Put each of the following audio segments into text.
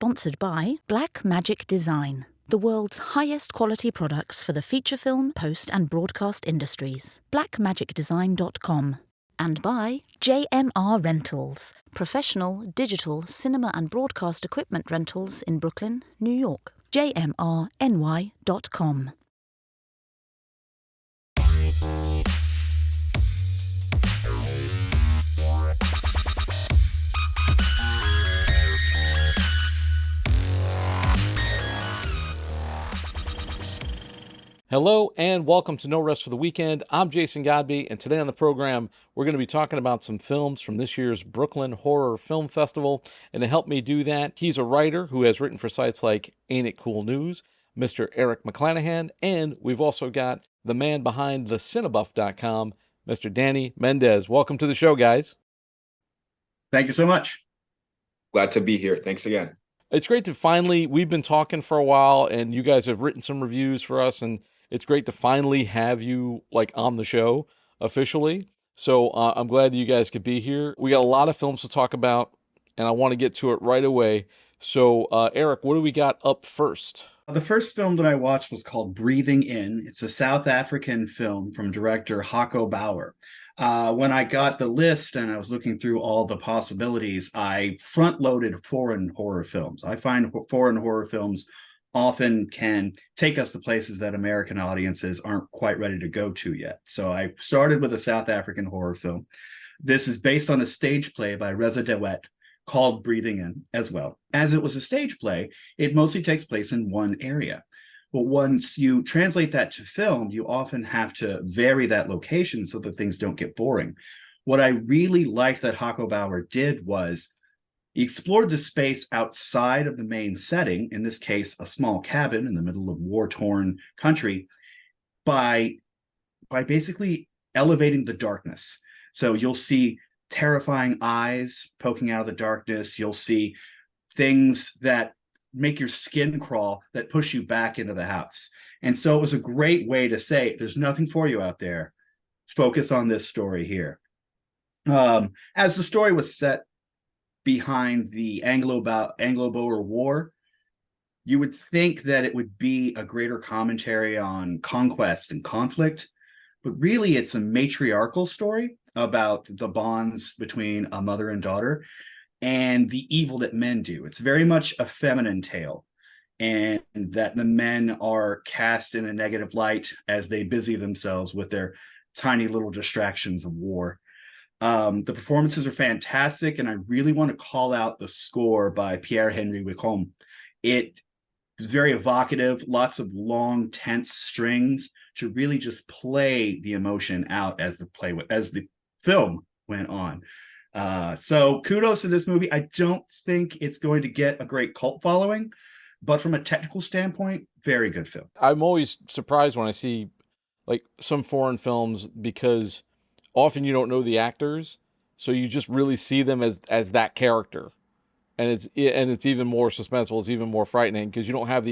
Sponsored by Black Magic Design, the world's highest quality products for the feature film, post and broadcast industries. blackmagicdesign.com. And by JMR Rentals, professional digital cinema and broadcast equipment rentals in Brooklyn, New York. jmrny.com. Hello and welcome to No Rest for the Weekend. I'm Jason Godbey, and today on the program, we're going to be talking about some films from this year's Brooklyn Horror Film Festival. And to help me do that, he's a writer who has written for sites like Ain't It Cool News, Mr. Eric McClanahan, and we've also got the man behind the Cinebuff.com, Mr. Danny Mendes. Welcome to the show, guys. Thank you so much. Glad to be here. Thanks again. It's great to finally, we've been talking for a while, and you guys have written some reviews for us, and it's great to finally have you on the show officially. So I'm glad that you guys could be here. We got a lot of films to talk about, and I want to get to it right away. So Eric, what do we got up first? The first film that I watched was called Breathing In. It's a South African film from director Hako Bauer. When I got the list and I was looking through all the possibilities, I front-loaded foreign horror films. I find foreign horror films often can take us to places that American audiences aren't quite ready to go to yet. So I started with a South African horror film. This is based on a stage play by Reza DeWet called Breathing In as well. As it was a stage play, it mostly takes place in one area. But once you translate that to film, you often have to vary that location so that things don't get boring. What I really liked that Hako Bauer did was he explored the space outside of the main setting, in this case, a small cabin in the middle of war-torn country, by basically elevating the darkness. So you'll see terrifying eyes poking out of the darkness. You'll see things that make your skin crawl, that push you back into the house. And so it was a great way to say, there's nothing for you out there. Focus on this story here. As the story was set behind the Anglo-Boer War, you would think that it would be a greater commentary on conquest and conflict, but really it's a matriarchal story about the bonds between a mother and daughter and the evil that men do. It's very much a feminine tale, and that the men are cast in a negative light as they busy themselves with their tiny little distractions of war. The performances are fantastic, and I really want to call out the score by Pierre-Henri Wicom. It was very evocative, lots of long, tense strings to really just play the emotion out as the film went on. So kudos to this movie. I don't think it's going to get a great cult following, but from a technical standpoint, very good film. I'm always surprised when I see some foreign films, because often you don't know the actors, so you just really see them as that character, and it's even more suspenseful. It's even more frightening because you don't have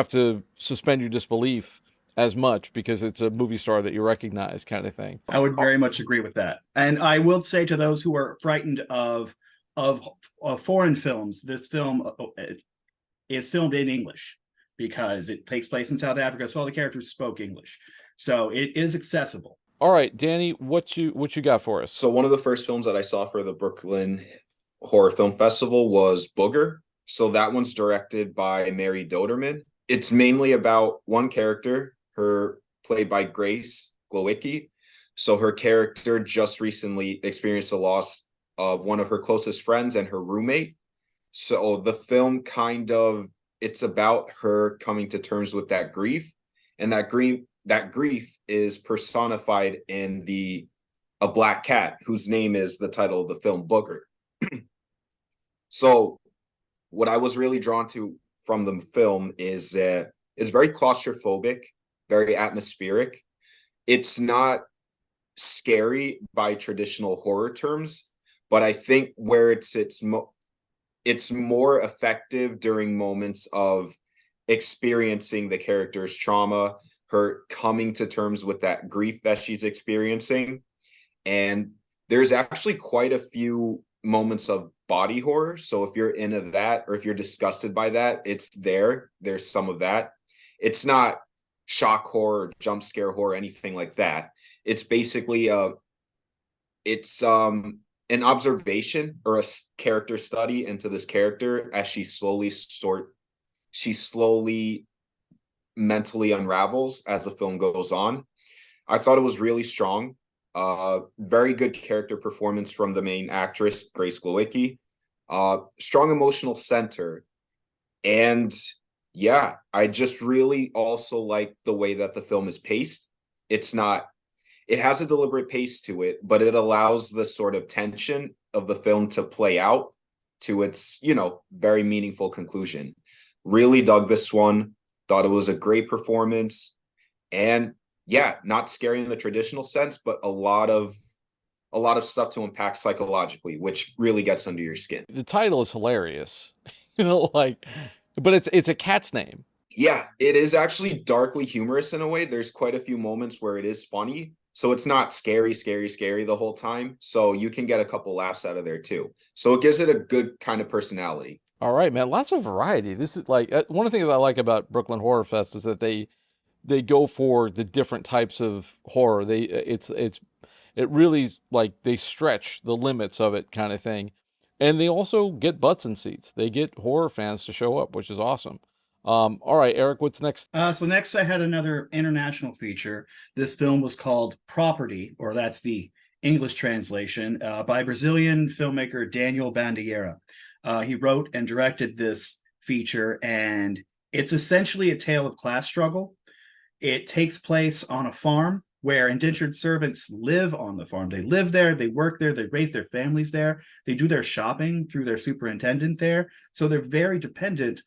to suspend your disbelief as much because it's a movie star that you recognize, kind of thing. I would very much agree with that, and I will say to those who are frightened of foreign films, this film is filmed in English because it takes place in South Africa, so all the characters spoke English, so it is accessible. All right, Danny, what you got for us? So one of the first films that I saw for the Brooklyn Horror Film Festival was Booger. So that one's directed by Mary Doderman. It's mainly about one character, her played by Grace Glowicki. So her character just recently experienced the loss of one of her closest friends and her roommate. So the film it's about her coming to terms with that grief, and that grief is personified in a black cat whose name is the title of the film, Booger. So what I was really drawn to from the film is it's very claustrophobic, very atmospheric. It's not scary by traditional horror terms, but I think where it's more effective during moments of experiencing the character's trauma, her coming to terms with that grief that she's experiencing. And there's actually quite a few moments of body horror. So if you're into that, or if you're disgusted by that, there's some of that. It's not shock horror, jump scare horror, anything like that. It's basically it's an observation or a character study into this character as she slowly mentally unravels as the film goes on. I thought it was really strong. Very good character performance from the main actress, Grace Glowicki. Strong emotional center. And yeah, I just really also like the way that the film is paced. It has a deliberate pace to it, but it allows the sort of tension of the film to play out to its, very meaningful conclusion. Really dug this one. Thought it was a great performance. And yeah, not scary in the traditional sense, but a lot of stuff to unpack psychologically, which really gets under your skin. The title is hilarious, but it's a cat's name. Yeah, it is actually darkly humorous in a way. There's quite a few moments where it is funny. So it's not scary the whole time. So you can get a couple laughs out of there too. So it gives it a good kind of personality. All right, man. Lots of variety. This is one of the things I like about Brooklyn Horror Fest is that they go for the different types of horror. It really they stretch the limits of it kind of thing. And they also get butts in seats. They get horror fans to show up, which is awesome. All right, Eric, what's next? So next I had another international feature. This film was called Property, or that's the English translation, by Brazilian filmmaker Daniel Bandeira. He wrote and directed this feature, and it's essentially a tale of class struggle. It takes place on a farm where indentured servants live on the farm. They live there, they work there, they raise their families there, they do their shopping through their superintendent there. So they're very dependent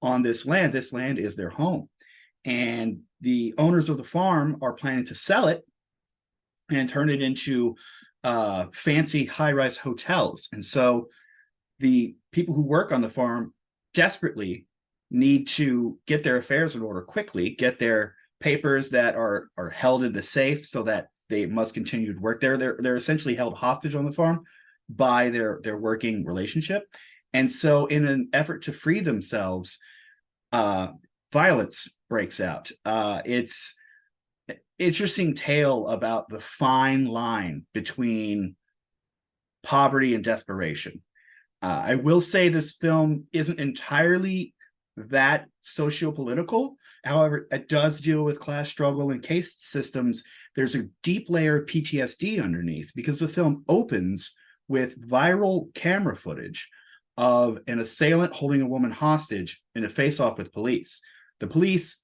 on this land. This land is their home. And the owners of the farm are planning to sell it and turn it into fancy high-rise hotels. And so the people who work on the farm desperately need to get their affairs in order quickly, get their papers that are held in the safe so that they must continue to work there. They're essentially held hostage on the farm by their working relationship. And so in an effort to free themselves, violence breaks out. It's an interesting tale about the fine line between poverty and desperation. I will say this film isn't entirely that socio-political. However, it does deal with class struggle and caste systems. There's a deep layer of PTSD underneath because the film opens with viral camera footage of an assailant holding a woman hostage in a face-off with police. The police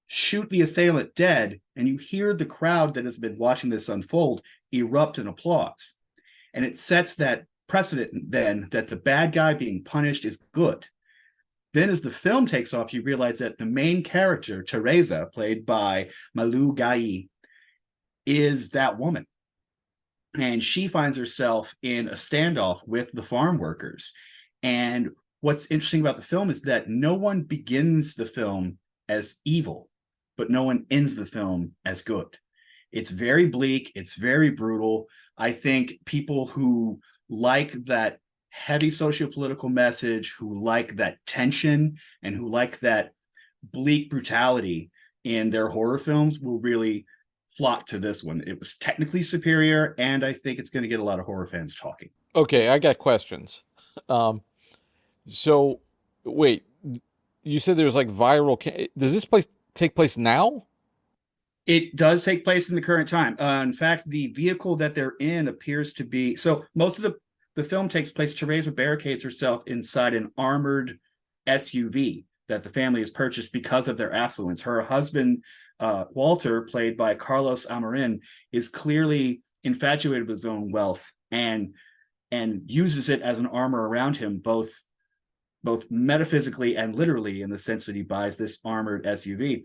shoot the assailant dead, and you hear the crowd that has been watching this unfold erupt in applause. And it sets that precedent then that the bad guy being punished is good. Then as the film takes off, you realize that the main character, Teresa, played by Malu Gai, is that woman. And she finds herself in a standoff with the farm workers. And what's interesting about the film is that no one begins the film as evil, but no one ends the film as good. It's very bleak. It's very brutal. I think people who like that heavy socio-political message, who like that tension, and who like that bleak brutality in their horror films will really flock to this one. It was technically superior, and I think it's going to get a lot of horror fans talking. Okay, I got questions. So, wait, you said there's viral. Does this place take place now? It does take place in the current time. In fact, the vehicle that they're in appears to be... So most of the film takes place, Teresa barricades herself inside an armored SUV that the family has purchased because of their affluence. Her husband, Walter, played by Carlos Amarin, is clearly infatuated with his own wealth and uses it as an armor around him, both metaphysically and literally, in the sense that he buys this armored SUV.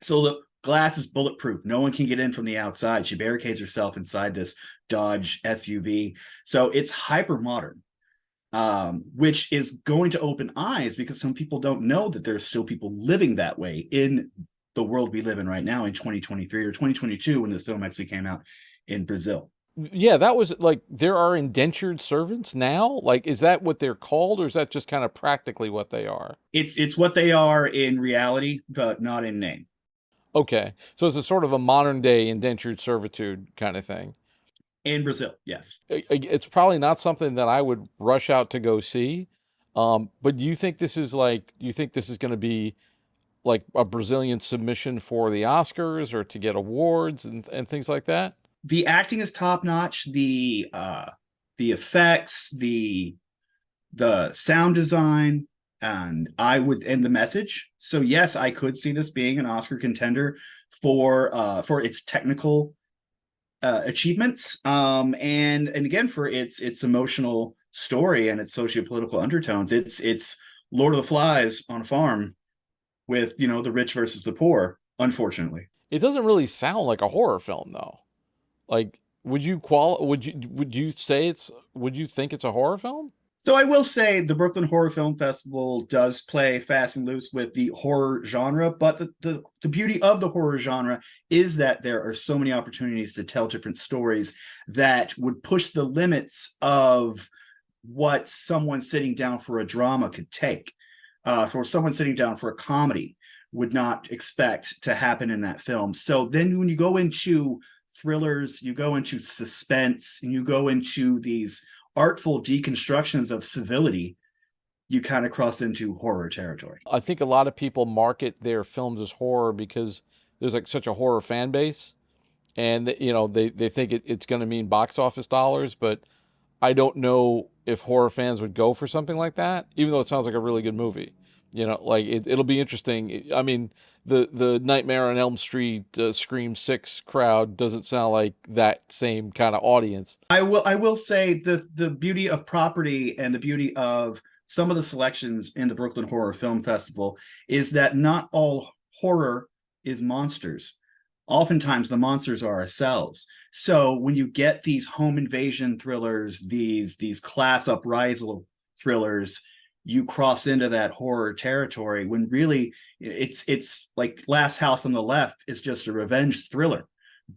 So the glass is bulletproof. No one can get in from the outside. She barricades herself inside this Dodge SUV. So it's hyper modern, which is going to open eyes because some people don't know that there's still people living that way in the world we live in right now in 2023 or 2022 when this film actually came out in Brazil. Yeah, that was like there are indentured servants now. Like, is that what they're called, or is that just kind of practically what they are? It's what they are in reality, but not in name. Okay, so it's a sort of a modern day indentured servitude kind of thing. In Brazil, yes. It's probably not something that I would rush out to go see. But do you think this is like, do you think this is going to be like a Brazilian submission for the Oscars or to get awards and things like that? The acting is top notch. The effects, the sound design, and the message. So yes, I could see this being an Oscar contender for its technical achievements, and again for its emotional story and its socio-political undertones. It's Lord of the Flies on a farm with the rich versus the poor, unfortunately. It doesn't really sound like a horror film though. Like, would you think it's a horror film? So I will say the Brooklyn Horror Film Festival does play fast and loose with the horror genre, but the beauty of the horror genre is that there are so many opportunities to tell different stories that would push the limits of what someone sitting down for a drama could take. For someone sitting down for a comedy would not expect to happen in that film. So then when you go into thrillers, you go into suspense, and you go into these artful deconstructions of civility, you kind of cross into horror territory. I think a lot of people market their films as horror because there's like such a horror fan base, and they think it's going to mean box office dollars, but I don't know if horror fans would go for something like that, even though it sounds like a really good movie. Like it'll be interesting. I mean, the Nightmare on Elm Street, Scream 6 crowd doesn't sound like that same kind of audience. I will say the beauty of property and the beauty of some of the selections in the Brooklyn Horror Film Festival is that not all horror is monsters. Oftentimes the monsters are ourselves. So when you get these home invasion thrillers, these class uprisal thrillers, you cross into that horror territory when really it's like Last House on the Left is just a revenge thriller,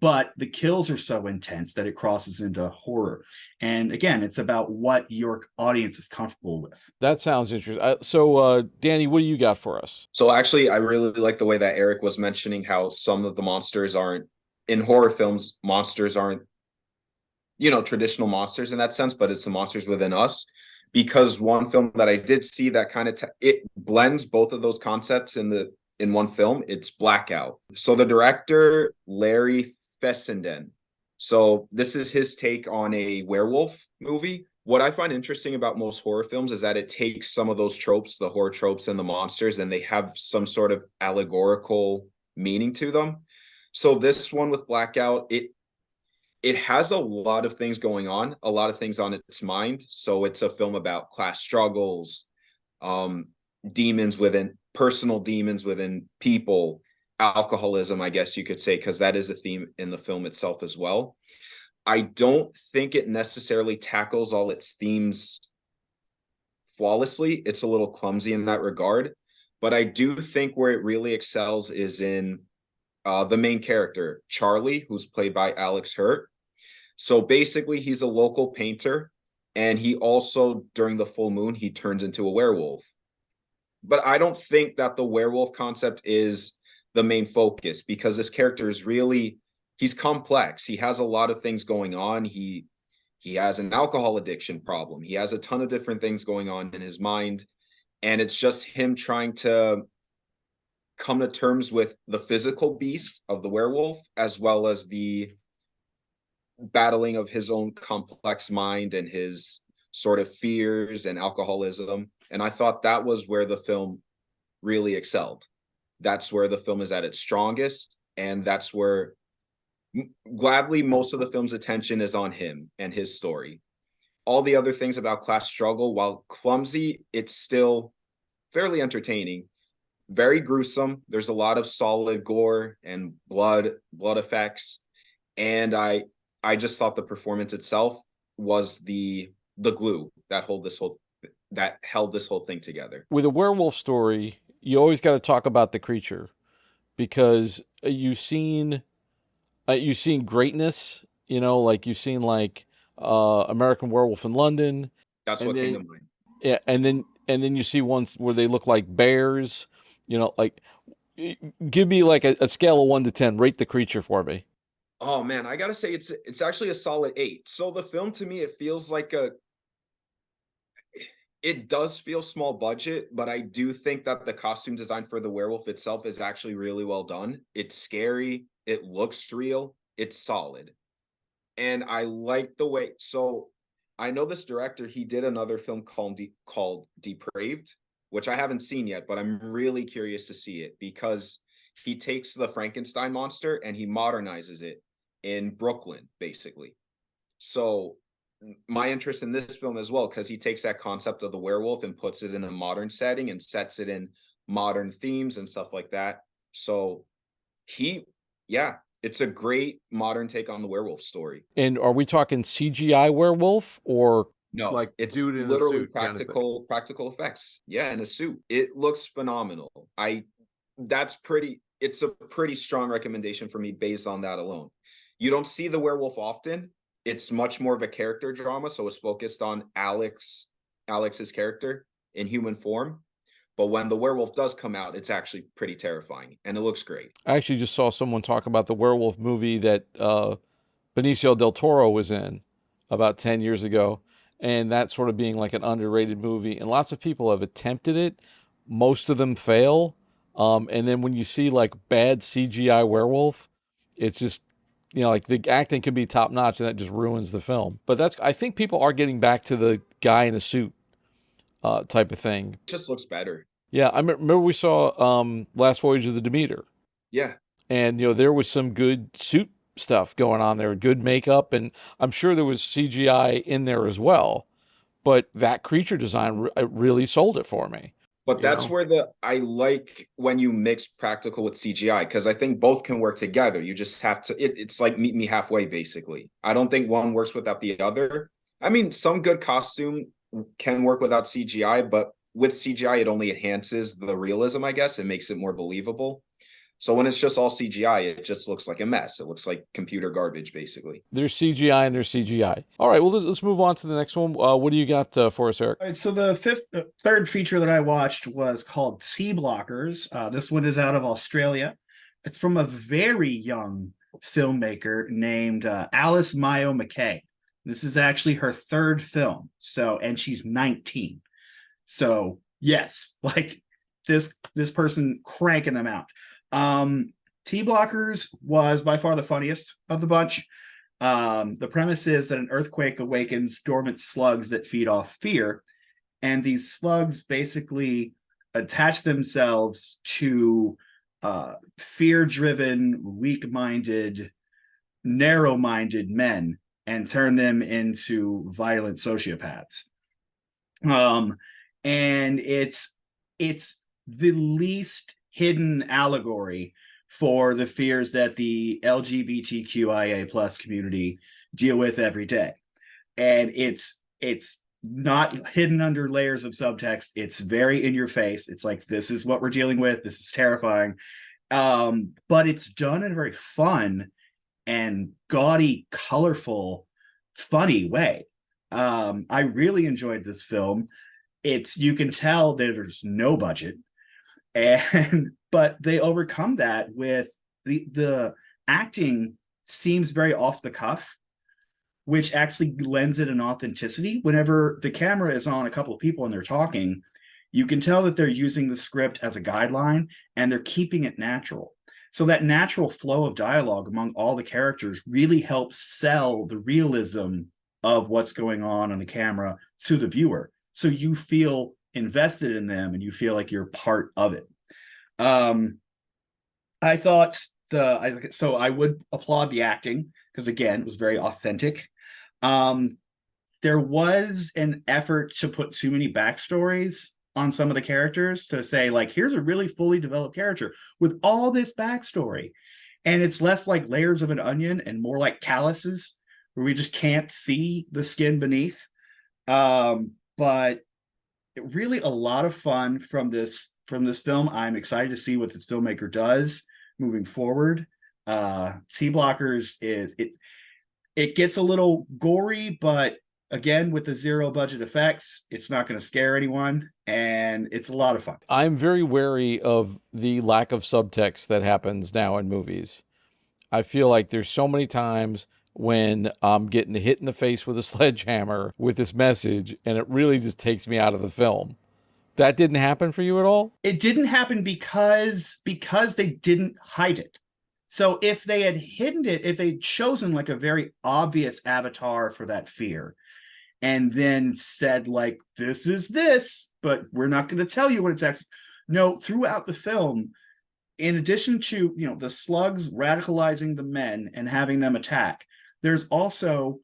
but the kills are so intense that it crosses into horror. And again, it's about what your audience is comfortable with. That sounds interesting. Danny, what do you got for us? So actually, I really like the way that Eric was mentioning how some of the monsters aren't in horror films. Monsters aren't, traditional monsters in that sense, but it's the monsters within us. Because one film that I did see that kind of it blends both of those concepts in one film. It's Blackout. So the director Larry Fessenden. So this is his take on a werewolf movie. What I find interesting about most horror films is that it takes some of those tropes, the horror tropes and the monsters, and they have some sort of allegorical meaning to them. So this one with Blackout, it has a lot of things going on, a lot of things on its mind. So it's a film about class struggles, personal demons within people, alcoholism, I guess you could say, because that is a theme in the film itself as well. I don't think it necessarily tackles all its themes flawlessly. It's a little clumsy in that regard, but I do think where it really excels is in the main character, Charlie, who's played by Alex Hurt. So basically, he's a local painter, and he also, during the full moon, he turns into a werewolf. But I don't think that the werewolf concept is the main focus, because this character is he's complex. He has a lot of things going on. He has an alcohol addiction problem. He has a ton of different things going on in his mind. And it's just him trying to come to terms with the physical beast of the werewolf, as well as the battling of his own complex mind and his sort of fears and alcoholism. And I thought that was where the film really excelled. That's where the film is at its strongest. And that's where gladly most of the film's attention is on him and his story. All the other things about class struggle, while clumsy, it's still fairly entertaining. Very gruesome. There's a lot of solid gore and blood effects. And I just thought the performance itself was the glue that held this whole thing together. With a werewolf story, you always got to talk about the creature, because you've seen greatness You know, like you've seen like American Werewolf in London, That's and what came then to mind. yeah, and then you see ones where they look like bears. You know, like give me like a scale of 1 to 10. Rate the creature for me. Oh man, I gotta say it's actually a solid 8. So the film to me, it feels like a it does feel small budget, but I do think that the costume design for the werewolf itself is actually really well done. It's scary, it looks real, it's solid. And I like the way so I know this director, he did another film called Depraved, which I haven't seen yet, but I'm really curious to see it because he takes the Frankenstein monster and he modernizes it in Brooklyn, basically. So my interest in this film as well, because he takes that concept of the werewolf and puts it in a modern setting and sets it in modern themes and stuff like that. So he, yeah, it's a great modern take on the werewolf story. And are we talking CGI werewolf or No, like it's dude in a literally suit kind of thing? practical effects. Yeah, in a suit. It looks phenomenal. That's pretty it's a pretty strong recommendation for me based on that alone. You don't see the werewolf often. It's much more of a character drama, so it's focused on Alex's character in human form. But when the werewolf does come out, it's actually pretty terrifying and it looks great. I actually just saw someone talk about the werewolf movie that Benicio del Toro was in about 10 years ago, and that sort of being like an underrated movie. And lots of people have attempted it. Most of them fail. And then when you see like bad CGI werewolf, it's just, you know, like the acting can be top notch and that just ruins the film. But I think people are getting back to the guy in a suit type of thing. It just looks better. Yeah, I remember we saw Last Voyage of the Demeter, Yeah. and you know there was some good suit stuff going on there, good makeup, and I'm sure there was CGI in there as well. But that creature design really sold it for me. But You that's know, where I like when you mix practical with CGI because I think both can work together. You just have to it's like meet me halfway basically. I don't think one works without the other. I mean, some good costume can work without CGI, but with CGI it only enhances the realism, I guess. It makes it more believable. So when it's just all CGI, it just looks like a mess. It looks like computer garbage basically. there's CGI and there's CGI. All right, well let's move on to the next one. What do you got for us, Eric? All right, so the third feature that I watched was called T-Blockers. This one is out of Australia. It's from a very young filmmaker named Alice Mayo McKay. This is actually her third film. So, and she's 19. So, yes, like this person cranking them out. T-Blockers was by far the funniest of the bunch. The premise is that an earthquake awakens dormant slugs that feed off fear, and these slugs basically attach themselves to fear-driven, weak-minded, narrow-minded men and turn them into violent sociopaths. And it's the least hidden allegory for the fears that the LGBTQIA plus community deal with every day. And it's not hidden under layers of subtext. It's very in your face. It's like, this is what we're dealing with. This is terrifying. But it's done in a very fun and gaudy, colorful, funny way. I really enjoyed this film. You can tell that there's no budget, but they overcome that with the acting seems very off the cuff, which actually lends it an authenticity. Whenever the camera is on a couple of people and they're talking, you can tell that they're using the script as a guideline and they're keeping it natural. So that natural flow of dialogue among all the characters really helps sell the realism of what's going on the camera to the viewer. So you feel invested in them and you feel like you're part of it. I thought so I would applaud the acting because again, it was very authentic. There was an effort to put too many backstories on some of the characters to say like, here's a really fully developed character with all this backstory. And it's less like layers of an onion and more like calluses where we just can't see the skin beneath. But really a lot of fun from this film. I'm excited to see what this filmmaker does moving forward. T-Blockers It gets a little gory, but again, with the zero budget effects, it's not going to scare anyone, and it's a lot of fun. I'm very wary of the lack of subtext that happens now in movies. I feel like there's so many times when I'm getting hit in the face with a sledgehammer with this message, and it really just takes me out of the film. That didn't happen for you at all? It didn't happen because they didn't hide it. So if they had hidden it, if they'd chosen like a very obvious avatar for that fear, and then said like, this is this, but we're not going to tell you what it's actually. No, throughout the film, in addition to, the slugs radicalizing the men and having them attack, there's also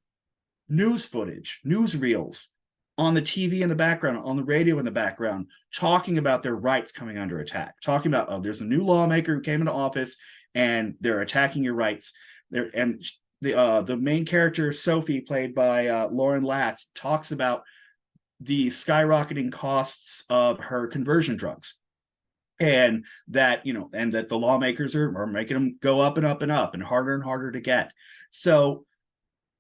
news footage, newsreels on the TV in the background, on the radio in the background, talking about their rights coming under attack, talking about, oh, there's a new lawmaker who came into office and they're attacking your rights. And the main character, Sophie, played by Lauren Lass, talks about the skyrocketing costs of her conversion drugs. And that, and that the lawmakers are making them go up and up and up and harder to get. So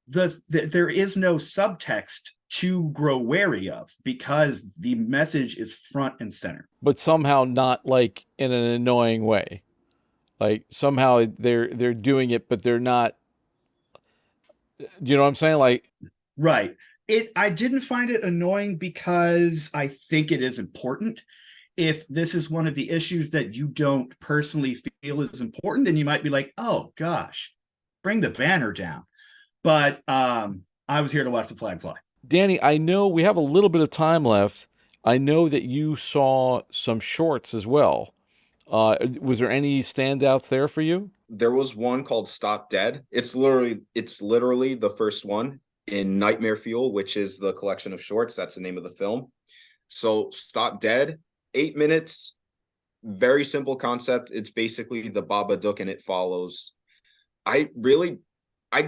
there is no subtext to grow wary of because the message is front and center. But somehow not like in an annoying way. Like somehow they're doing it, but they're not. Do you know what I'm saying? Like, right. I didn't find it annoying because I think it is important. If this is one of the issues that you don't personally feel is important, then you might be like, oh gosh, bring the banner down. But I was here to watch the flag fly. Danny, I know we have a little bit of time left. I know that you saw some shorts as well. Was there any standouts there for you? There was one called Stop Dead. It's literally the first one in Nightmare Fuel, which is the collection of shorts. That's the name of the film. So Stop Dead, 8 minutes, very simple concept. It's basically the Babadook and It Follows. I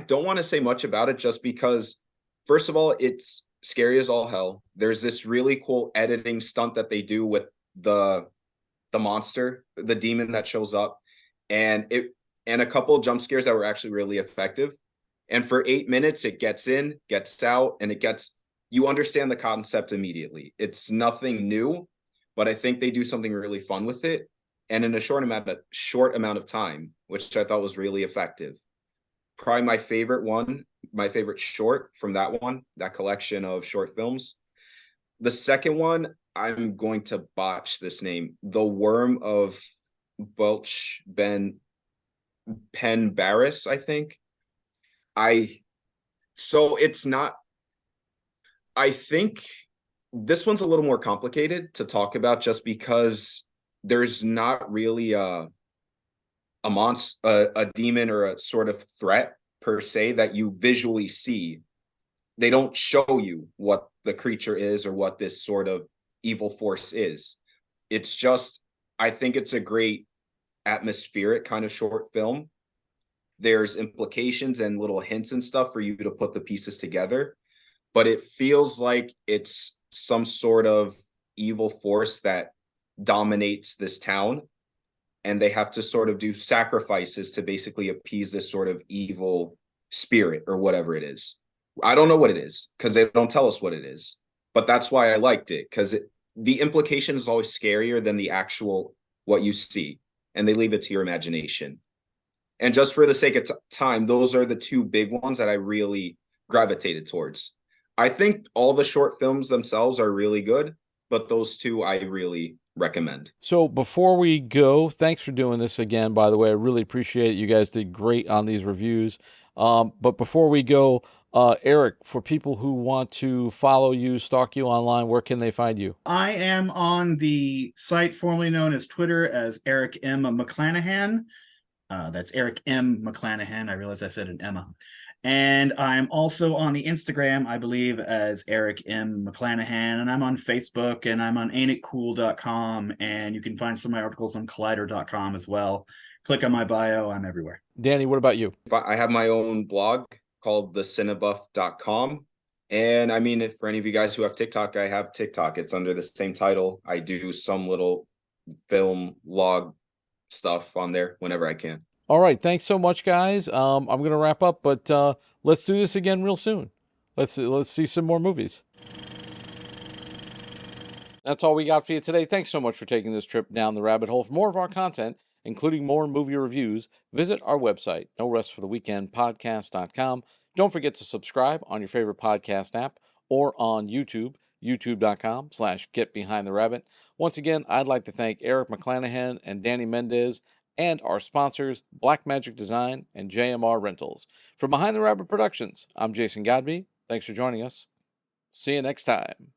don't want to say much about it just because, first of all, it's scary as all hell. There's this really cool editing stunt that they do with the monster, the demon that shows up, and a couple of jump scares that were actually really effective. And for 8 minutes, it gets in, gets out, and you understand the concept immediately. It's nothing new, but I think they do something really fun with it, and in a short amount of time, which I thought was really effective. Probably my favorite short from that collection of short films. The second one, I'm going to botch this name. The Worm of Belch Ben Pen Barris, I think. I think this one's a little more complicated to talk about just because there's not really a demon or a sort of threat per se that you visually see. They don't show you what the creature is or what this sort of evil force is. It's just, I think it's a great atmospheric kind of short film. There's implications and little hints and stuff for you to put the pieces together, but it feels like it's some sort of evil force that dominates this town, and they have to sort of do sacrifices to basically appease this sort of evil spirit or whatever it is. I don't know what it is because they don't tell us what it is, but that's why I liked it, because the implication is always scarier than the actual what you see, and they leave it to your imagination. And just for the sake of time, those are the two big ones that I really gravitated towards. I think all the short films themselves are really good, but those two I really recommend. So before we go, thanks for doing this again, by the way. I really appreciate it. You guys did great on these reviews. But before we go, Eric, for people who want to follow you, stalk you online, where can they find you? I am on the site formerly known as Twitter as Eric M. McClanahan. That's Eric M. McClanahan. I realize I said an Emma. And I'm also on the Instagram, I believe, as Eric M. McClanahan. And I'm on Facebook, and I'm on ain'titcool.com. And you can find some of my articles on collider.com as well. Click on my bio. I'm everywhere. Danny, what about you? I have my own blog called thecinebuff.com. And I mean, for any of you guys who have TikTok, I have TikTok. It's under the same title. I do some little film log stuff on there whenever I can. All right, thanks so much, guys. I'm going to wrap up, but let's do this again real soon. Let's see some more movies. That's all we got for you today. Thanks so much for taking this trip down the rabbit hole. For more of our content, including more movie reviews, visit our website, norestfortheweekendpodcast.com. Don't forget to subscribe on your favorite podcast app or on YouTube, youtube.com/getbehindtherabbit. Once again, I'd like to thank Eric McClanahan and Danny Mendes and our sponsors, Blackmagic Design and JMR Rentals. For Behind the Rabbit Productions, I'm Jason Godbey. Thanks for joining us. See you next time.